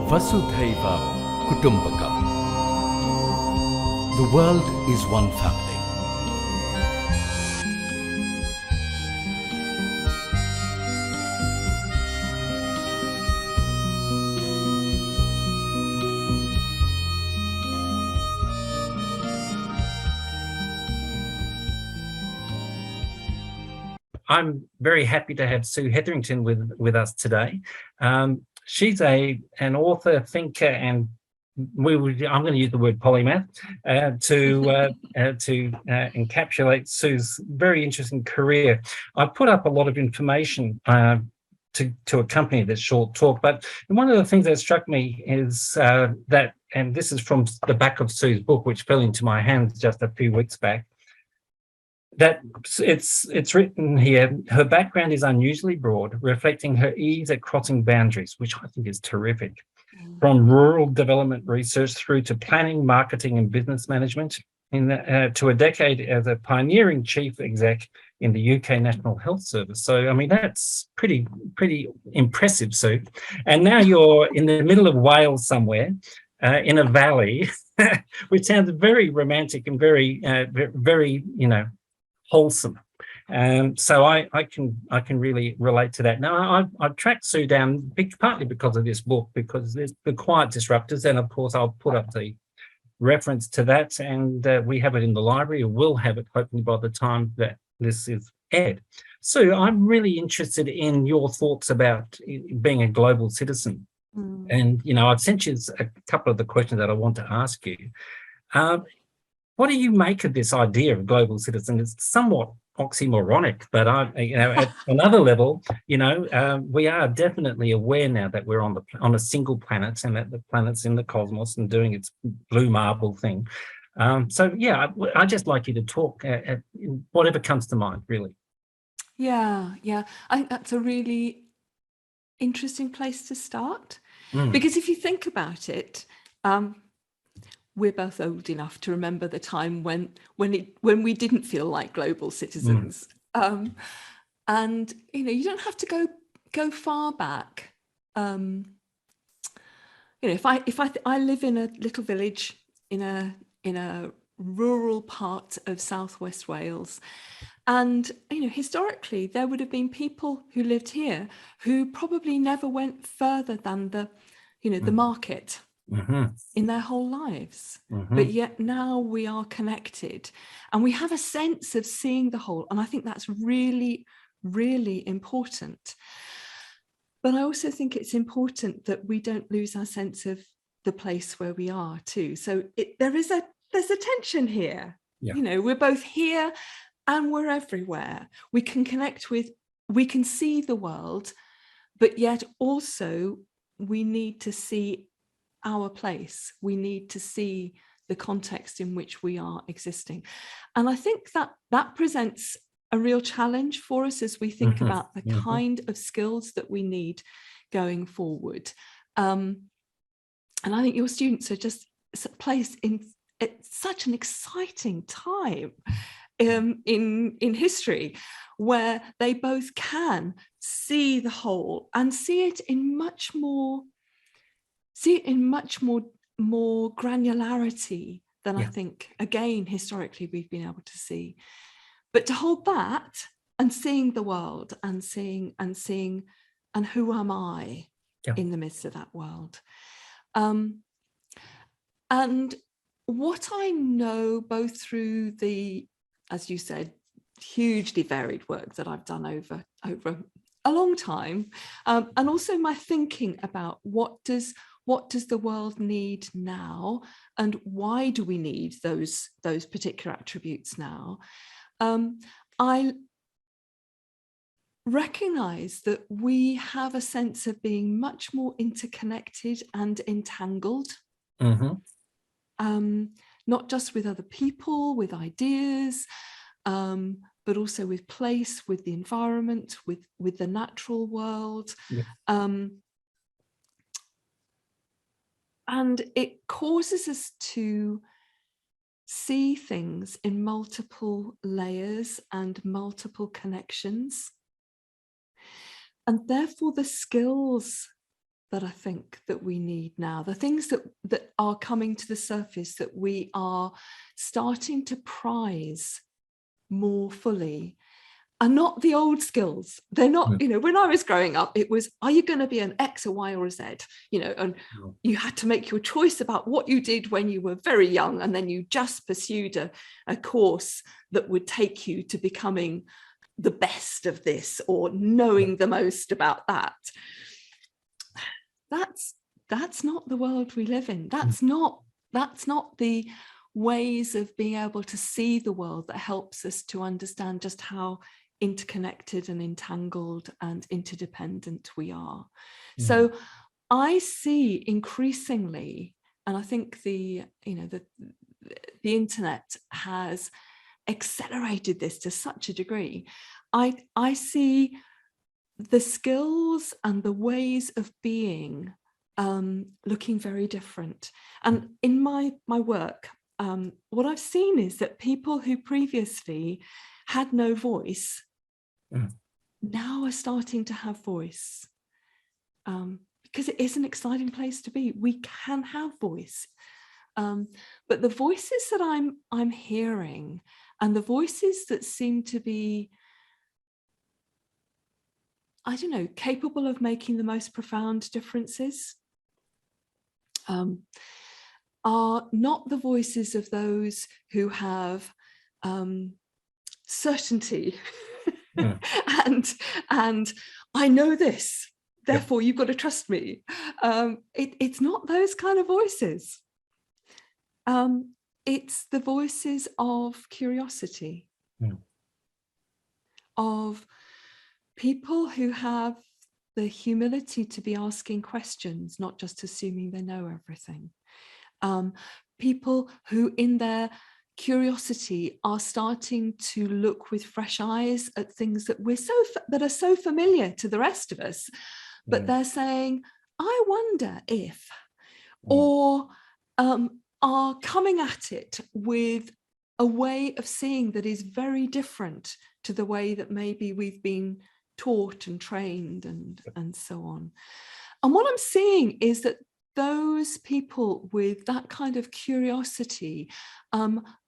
Vasudhaiva Kutumbakam. The world is one family. I'm very happy to have Sue Heatherington with us today. She's an author, thinker, and I'm going to use the word polymath to encapsulate Sue's very interesting career. I put up a lot of information to accompany this short talk, but one of the things that struck me is that, and this is from the back of Sue's book, which fell into my hands just a few weeks back, that it's written here, her background is unusually broad, reflecting her ease at crossing boundaries, which I think is terrific. From rural development research through to planning, marketing and business management, to a decade as a pioneering chief exec in the UK National Health Service. So, I mean, that's pretty impressive, Sue. And now you're in the middle of Wales somewhere, in a valley, which sounds very romantic and very, wholesome. So I can really relate to that. Now, I've tracked Sue down partly because of this book, because there's The Quiet Disruptors, and of course I'll put up the reference to that, and we have it in the library, or will have it hopefully by the time that this is aired. So I'm really interested in your thoughts about being a global citizen. And, I've sent you a couple of the questions that I want to ask you. What do you make of this idea of global citizen? It's somewhat oxymoronic, but at another level, we are definitely aware now that we're on a single planet, and that the planet's in the cosmos and doing its blue marble thing. I'd just like you to talk at whatever comes to mind, really. Yeah, I think that's a really interesting place to start, because if you think about it, we're both old enough to remember the time when we didn't feel like global citizens. And you don't have to go far back. If I live in a little village in a rural part of southwest Wales, and historically there would have been people who lived here who probably never went further than the market. In their whole lives, but yet now we are connected and we have a sense of seeing the whole, and I think that's really, really important. But I also think it's important that we don't lose our sense of the place where we are too. So there's a tension here. We're both here and we're everywhere. We can connect with, we can see the world, but yet also we need to see our place. We need to see the context in which we are existing. And I think that presents a real challenge for us as we think about the kind of skills that we need going forward. And I think your students are just placed in such an exciting time in history, where they both can see the whole and see it in much more granularity than I think, again, historically we've been able to see. But to hold that and seeing the world and seeing and who am I in the midst of that world. And what I know, both through the, as you said, hugely varied work that I've done over a long time, and also my thinking about what does the world need now, and why do we need those particular attributes now? I recognize that we have a sense of being much more interconnected and entangled, not just with other people, with ideas, but also with place, with the environment, with the natural world. And it causes us to see things in multiple layers and multiple connections. And therefore the skills that I think that we need now, the things that are coming to the surface that we are starting to prize more fully, are not the old skills. They're not, when I was growing up, it was, are you going to be an X, a Y, or a Z? And you had to make your choice about what you did when you were very young, and then you just pursued a course that would take you to becoming the best of this or knowing the most about that. That's not the world we live in. That's not the ways of being able to see the world that helps us to understand just how interconnected and entangled and interdependent we are. So I see increasingly, and I think the internet has accelerated this to such a degree. I see the skills and the ways of being looking very different. And in my work, what I've seen is that people who previously had no voice now are starting to have voice, because it is an exciting place to be. We can have voice, but the voices that I'm hearing, and the voices that seem to be, I don't know, capable of making the most profound differences, are not the voices of those who have certainty and I know this, therefore you've got to trust me. It's not those kind of voices. It's the voices of curiosity, of people who have the humility to be asking questions, not just assuming they know everything. People who in their curiosity are starting to look with fresh eyes at things that that are so familiar to the rest of us, but they're saying, I wonder if, or are coming at it with a way of seeing that is very different to the way that maybe we've been taught and trained and so on. And what I'm seeing is that those people with that kind of curiosity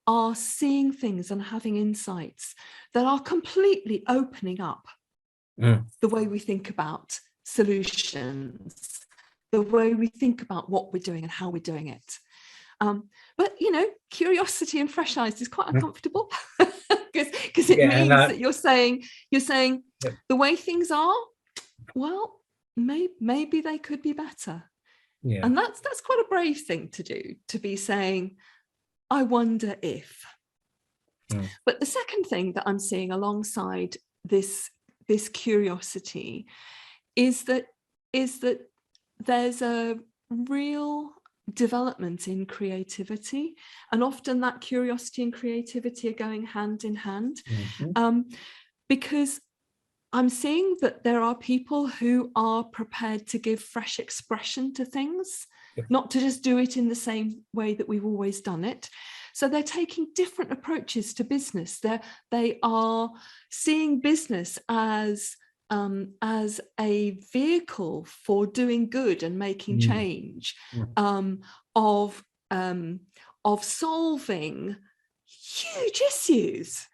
are seeing things and having insights that are completely opening up the way we think about solutions, the way we think about what we're doing and how we're doing it. But curiosity and fresh eyes is quite uncomfortable because it means that you're saying the way things are, well, maybe they could be better. And that's quite a brave thing to do, to be saying, I wonder if. But the second thing that I'm seeing alongside this curiosity is that there's a real development in creativity, and often that curiosity and creativity are going hand in hand, because I'm seeing that there are people who are prepared to give fresh expression to things, not to just do it in the same way that we've always done it. So they're taking different approaches to business. They are seeing business as a vehicle for doing good and making change, of solving huge issues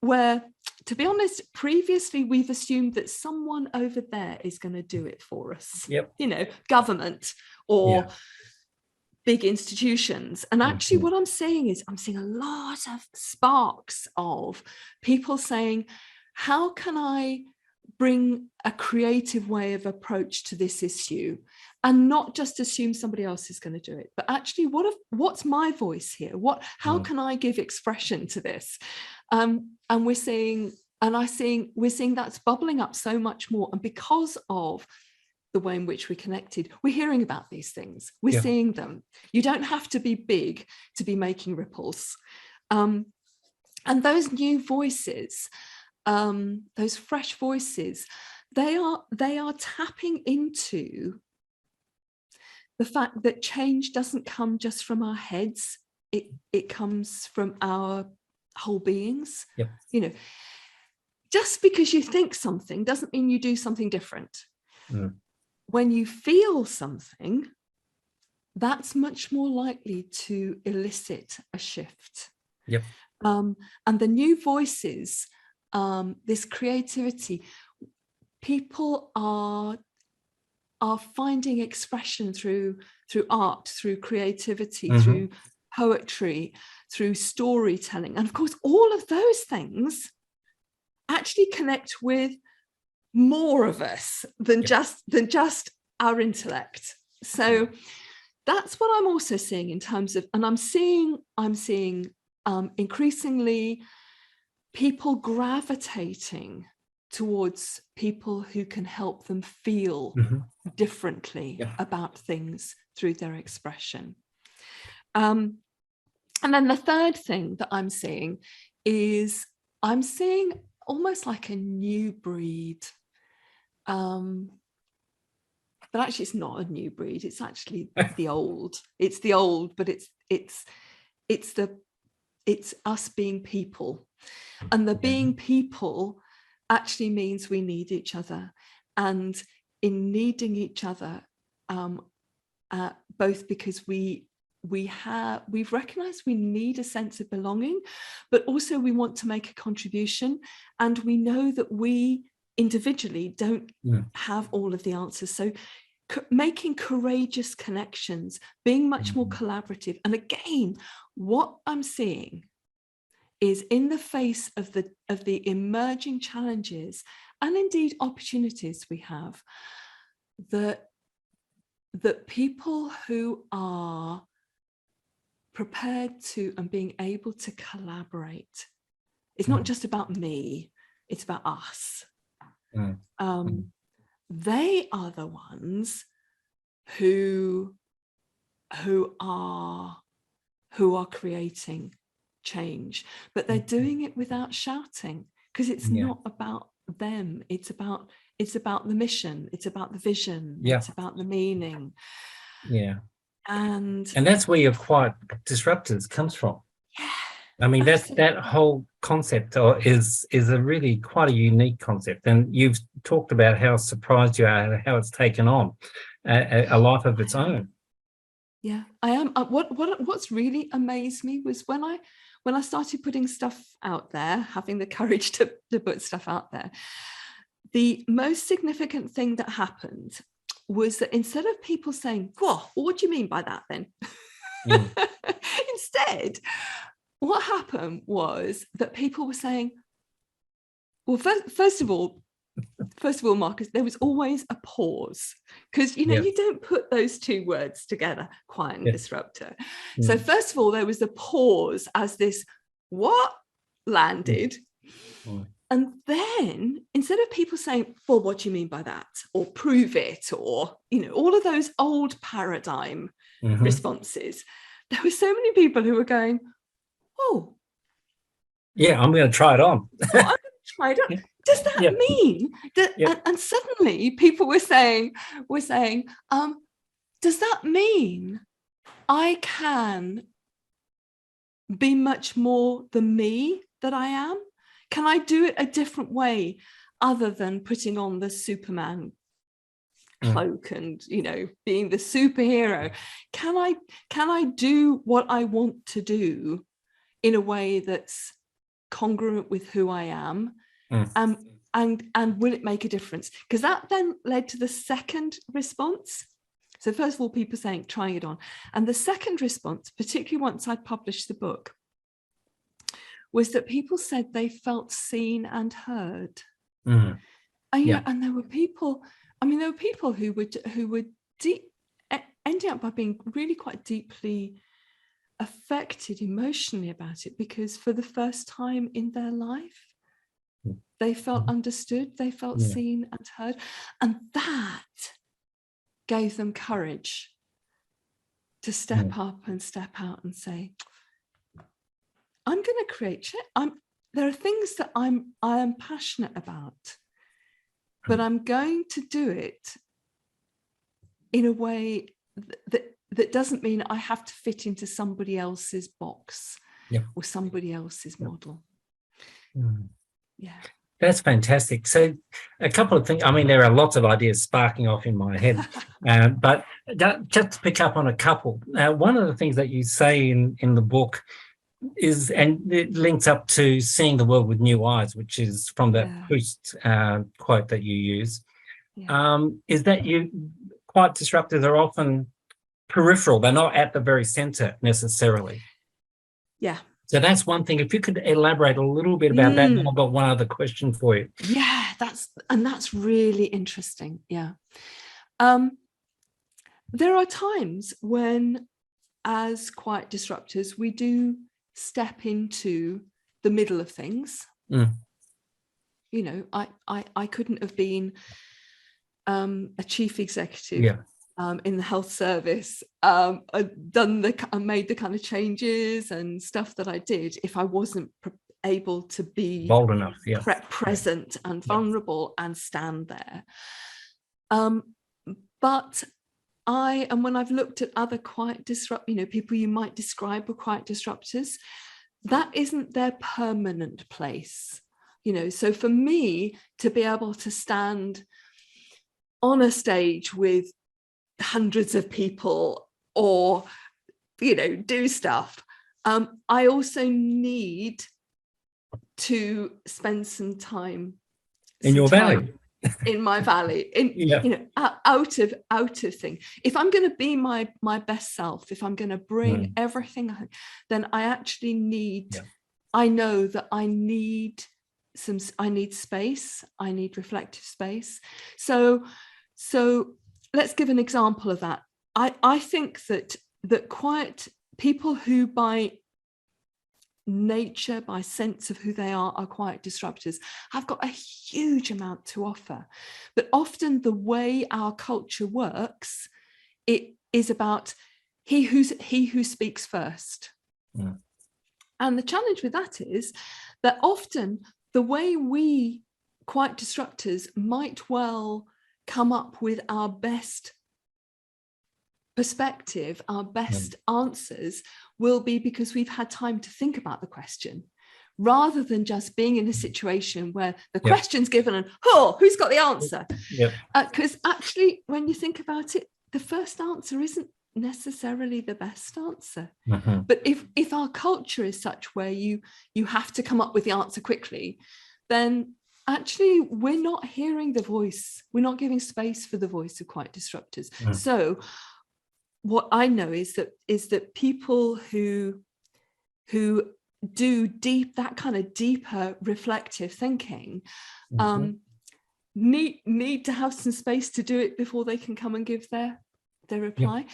where, to be honest, previously we've assumed that someone over there is going to do it for us. Government or big institutions. And actually what I'm seeing is I'm seeing a lot of sparks of people saying, how can I bring a creative way of approach to this issue and not just assume somebody else is going to do it, but actually what's my voice here? How can I give expression to this? And we're seeing that's bubbling up so much more. And because of the way in which we're connected, we're hearing about these things, we're seeing them. You don't have to be big to be making ripples. And those new voices, those fresh voices, they are tapping into the fact that change doesn't come just from our heads, it comes from our whole beings. Just because you think something doesn't mean you do something different. when you feel something, that's much more likely to elicit a shift. Yep. And the new voices, this creativity, people are finding expression through art, through creativity, through poetry, through storytelling. And of course, all of those things actually connect with more of us than just our intellect. So that's what I'm also seeing in terms of, and I'm seeing increasingly people gravitating towards people who can help them feel differently about things through their expression. And then the third thing that I'm seeing is I'm seeing almost like a new breed. But actually it's not a new breed, it's actually the old. It's the old, but it's us being people. And the being people actually means we need each other. And in needing each other, both because we've recognized we need a sense of belonging, but also we want to make a contribution. And we know that we individually don't have all of the answers. So making courageous connections, being much more collaborative. And again, what I'm seeing is in the face of the emerging challenges and indeed opportunities we have, that people who are prepared to and being able to collaborate, it's not just about me, it's about us. They are the ones who are creating change, but they're doing it without shouting, because it's not about them, it's about the mission, it's about the vision, it's about the meaning. And that's where your quiet disruptors comes from. I mean, that whole concept is a really quite a unique concept, and you've talked about how surprised you are at how it's taken on a life of its own. Yeah, I am. What's really amazed me was when I started putting stuff out there, having the courage to put stuff out there, the most significant thing that happened was that instead of people saying, "Whoa, what do you mean by that then?" Instead, what happened was that people were saying, well, first of all, Marcus, there was always a pause, because you don't put those two words together, quiet and disruptor. So first of all, there was a pause as this what landed. And then instead of people saying, well, what do you mean by that? Or prove it, or all of those old paradigm responses, there were so many people who were going, oh, yeah, I'm going to try it on. I'm going to try it on. Does that mean that? And suddenly people were saying, does that mean I can be much more the me that I am? Can I do it a different way other than putting on the Superman cloak and being the superhero? Can I do what I want to do in a way that's congruent with who I am? And will it make a difference? Because that then led to the second response. So first of all, people saying, trying it on. And the second response, particularly once I'd published the book, was that people said they felt seen and heard. And there were people, who were ending up by being really quite deeply affected emotionally about it, because for the first time in their life, they felt understood, they felt seen and heard. And that gave them courage to step up and step out and say, I'm going to create change. There are things that I am passionate about, but I'm going to do it in a way that doesn't mean I have to fit into somebody else's box or somebody else's model. That's fantastic. So a couple of things, I mean, there are lots of ideas sparking off in my head, but just to pick up on a couple. One of the things that you say in the book is, and it links up to seeing the world with new eyes, which is from that Proust quote that you use, is that quiet disruptors are often peripheral. They're not at the very center necessarily. Yeah. So that's one thing. If you could elaborate a little bit about that, then I've got one other question for you. Yeah, that's really interesting. Yeah. There are times when, as quiet disruptors, we do step into the middle of things. You know, I couldn't have been a chief executive in the health service, made the kind of changes and stuff that I did if I wasn't able to be bold enough, present and vulnerable and stand there. But when I've looked at other quiet people you might describe were quiet disruptors, that isn't their permanent place. You know, so for me to be able to stand on a stage with hundreds of people or, you know, do stuff, I also need to spend some time in your valley, in my valley, you know, out of thing. If I'm going to be my best self, if I'm going to bring everything, then I actually need, I know that I need space, I need reflective space. So let's give an example of that. I think that quiet people who by nature, by sense of who they are quiet disruptors, have got a huge amount to offer. But often the way our culture works, it is about he who speaks first. And the challenge with that is that often the way we quiet disruptors might well come up with our best perspective, our best answers will be because we've had time to think about the question, rather than just being in a situation where the question's given and who's got the answer? Because actually, when you think about it, the first answer isn't necessarily the best answer. But if our culture is such where you have to come up with the answer quickly, then actually we're not hearing the voice, we're not giving space for the voice of quiet disruptors. So what I know is that people who do that kind of deeper reflective thinking need to have some space to do it before they can come and give their reply.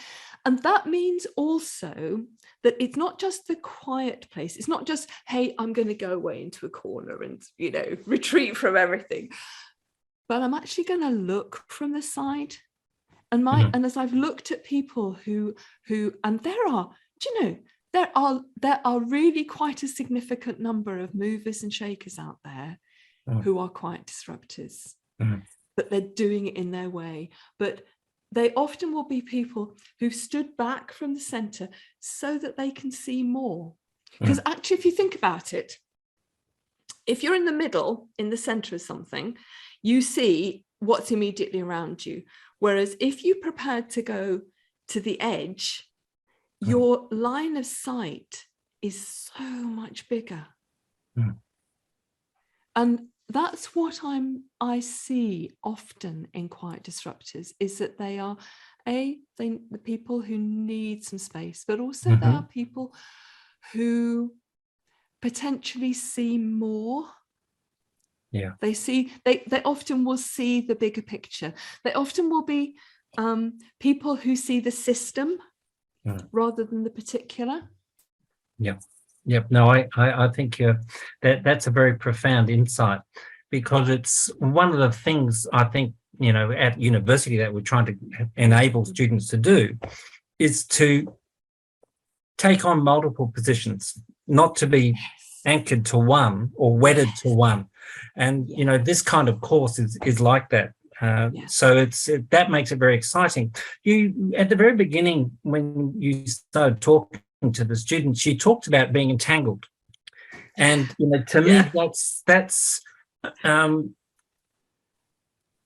And that means also that it's not just the quiet place. It's not just, hey, I'm going to go away into a corner and, you know, retreat from everything, but I'm actually going to look from the side. And and as I've looked at people who and there are really quite a significant number of movers and shakers out there who are quiet disruptors, but they're doing it in their way. But they often will be people who've stood back from the center so that they can see more. Because actually, if you think about it, if you're in the middle, in the center of something, you see what's immediately around you. Whereas if you prepared to go to the edge, your line of sight is so much bigger. And that's what I see often in quiet disruptors, is that they are the people who need some space, but also they are people who potentially see more. They often will see the bigger picture. They often will be people who see the system rather than the particular. No, I think that's a very profound insight, because it's one of the things I think, you know, at university that we're trying to enable students to do is to take on multiple positions, not to be anchored to one or wedded to one. And, you know, this kind of course is like that. So that makes it very exciting. You, at the very beginning, when you started talking to the students, you talked about being entangled. And, you know, to me, that's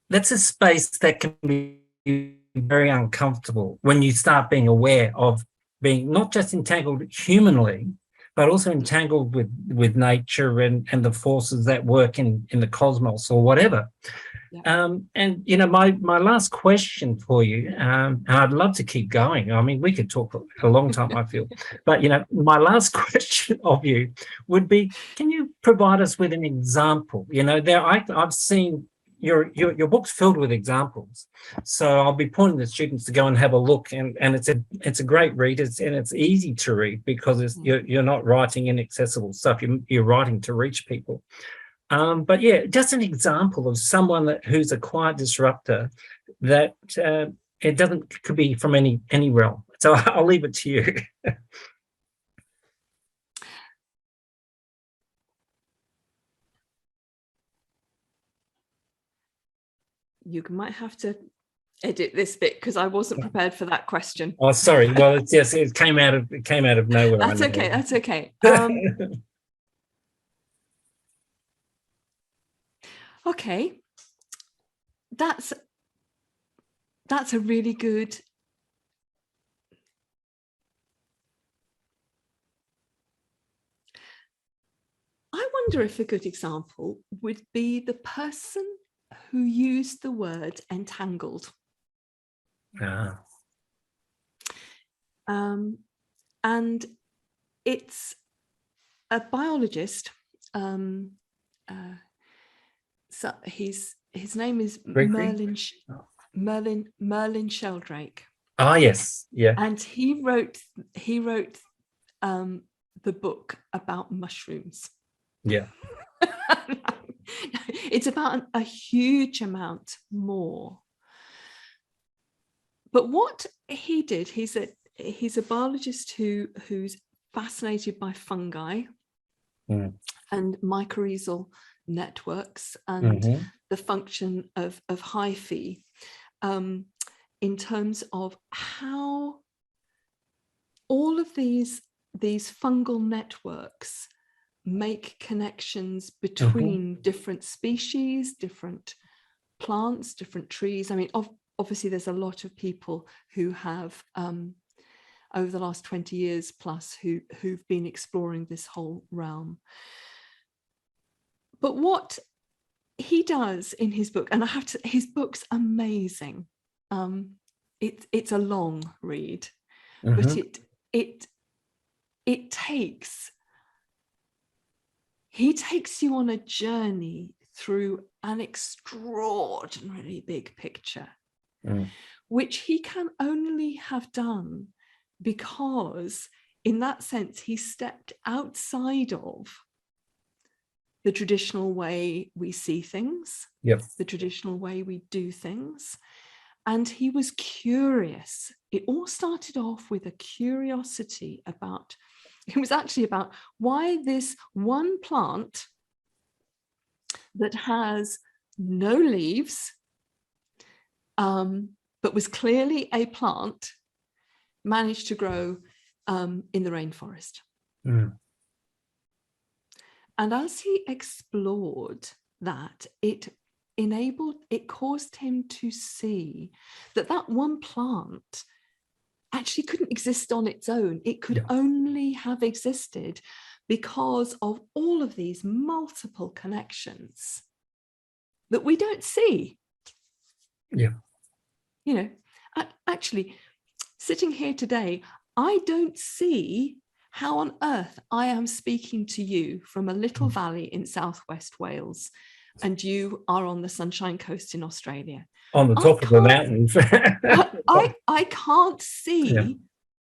that's a space that can be very uncomfortable when you start being aware of being not just entangled humanly, but also entangled with nature and the forces that work in the cosmos or whatever. Yeah. And, you know, my last question for you, and I'd love to keep going. I mean, we could talk for a long time, I feel. But, you know, my last question of you would be, can you provide us with an example? You know, I've seen your book's filled with examples. So I'll be pointing the students to go and have a look. And it's a great read. It's easy to read because you're not writing inaccessible stuff. You're writing to reach people. But yeah, just an example of someone who's a quiet disruptor that could be from any realm. So I'll leave it to you. You might have to edit this bit because I wasn't prepared for that question. Oh, sorry. Well, it came out of nowhere. That's okay. That's okay. Okay, that's a really good. I wonder if a good example would be the person who used the word entangled. And it's a biologist. So his name is Merlin Sheldrake. Ah, yes, yeah. And he wrote the book about mushrooms. Yeah. It's about a huge amount more. But what he did, he's a biologist who's fascinated by fungi and mycorrhizal networks and the function of hyphae in terms of how all of these fungal networks make connections between different species, different plants, different trees. I mean, obviously there's a lot of people who have over the last 20 years plus who've been exploring this whole realm. But what he does in his book, and his book's amazing. It's a long read, but he takes you on a journey through an extraordinarily big picture, which he can only have done because, in that sense, he stepped outside of the traditional way we see things, the traditional way we do things. And he was curious. It all started off with a curiosity it was actually about why this one plant that has no leaves, but was clearly a plant, managed to grow in the rainforest. And as he explored that, it caused him to see that one plant actually couldn't exist on its own. It could only have existed because of all of these multiple connections that we don't see. Yeah. You know, actually, sitting here today, I don't see how on earth I am speaking to you from a little valley in southwest Wales, and you are on the Sunshine Coast in Australia. On the top of the mountains. I can't see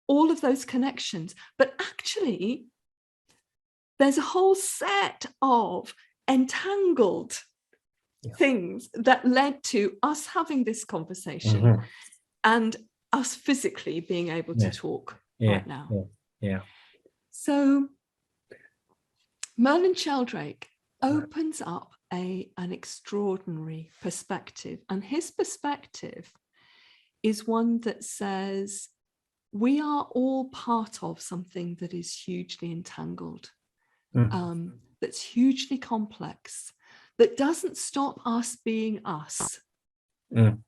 all of those connections, but actually there's a whole set of entangled things that led to us having this conversation and us physically being able to talk right now. So Merlin Sheldrake opens up an extraordinary perspective, and his perspective is one that says we are all part of something that is hugely entangled, that's hugely complex, that doesn't stop us being us, Mm.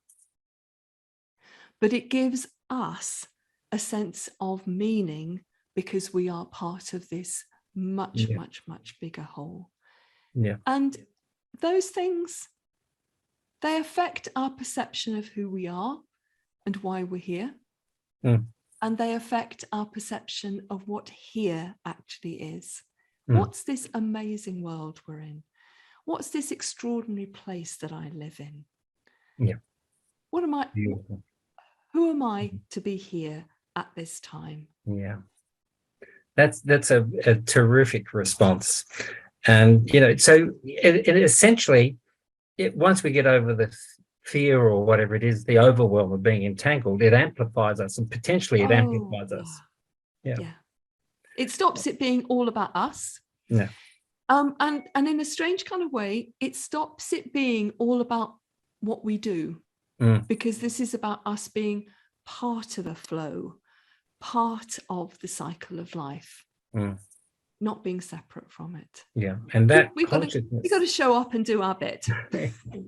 but it gives us a sense of meaning because we are part of this much, Yeah. much bigger whole. Yeah. And those things, they affect our perception of who we are and why we're here. Mm. And they affect our perception of what here actually is. Mm. What's this amazing world we're in? What's this extraordinary place that I live in? Yeah. What am I? Beautiful. Who am I to be here at this time? Yeah. That's a terrific response. And, you know, so it essentially, once we get over the fear or whatever it is, the overwhelm of being entangled, it amplifies us, and potentially it amplifies us. Yeah. It stops it being all about us. Yeah. And in a strange kind of way, it stops it being all about what we do, because this is about us being part of a flow, part of the cycle of life, not being separate from it. Yeah. And that we've got to show up and do our bit.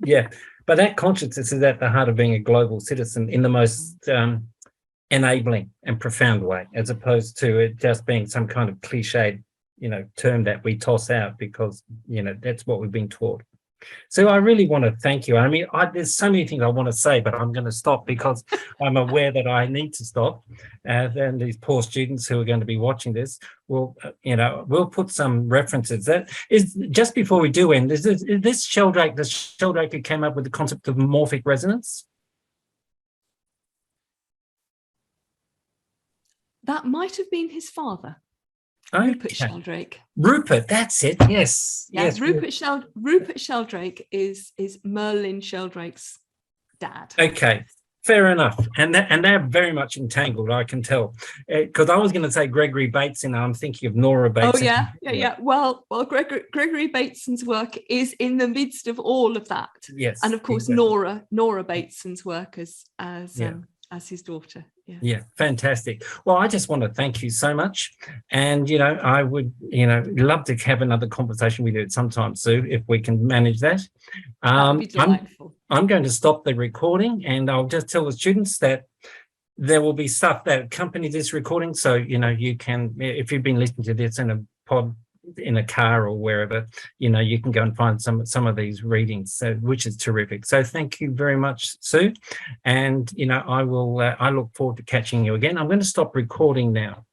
Yeah. But that consciousness is at the heart of being a global citizen in the most enabling and profound way, as opposed to it just being some kind of cliched, you know, term that we toss out because, you know, that's what we've been taught. So I really want to thank you. I mean, there's so many things I want to say, but I'm going to stop because I'm aware that I need to stop. And these poor students who are going to be watching this will, you know, we'll put some references. That is, just before we do end, is this Sheldrake, the Sheldrake who came up with the concept of morphic resonance? That might have been his father. Okay. Rupert Sheldrake. Rupert, that's it. Yes. Yeah, yes. Rupert Sheldrake is Merlin Sheldrake's dad. Okay, fair enough. And they're very much entangled, I can tell. Because I was going to say Gregory Bateson, I'm thinking of Nora Bateson. Oh yeah. Well, Gregory Bateson's work is in the midst of all of that. Yes. And of course, exactly. Nora Bateson's work as his daughter. Yeah, fantastic. Well, I just want to thank you so much. And, you know, I would, you know, love to have another conversation with you at some time, Sue, if we can manage that. That would be delightful. I'm going to stop the recording, and I'll just tell the students that there will be stuff that accompanies this recording. So, you know, you can, if you've been listening to this in a pod, in a car or wherever, you know, you can go and find some of these readings, which is terrific. So thank you very much, Sue. And, you know, I look forward to catching you again. I'm going to stop recording now.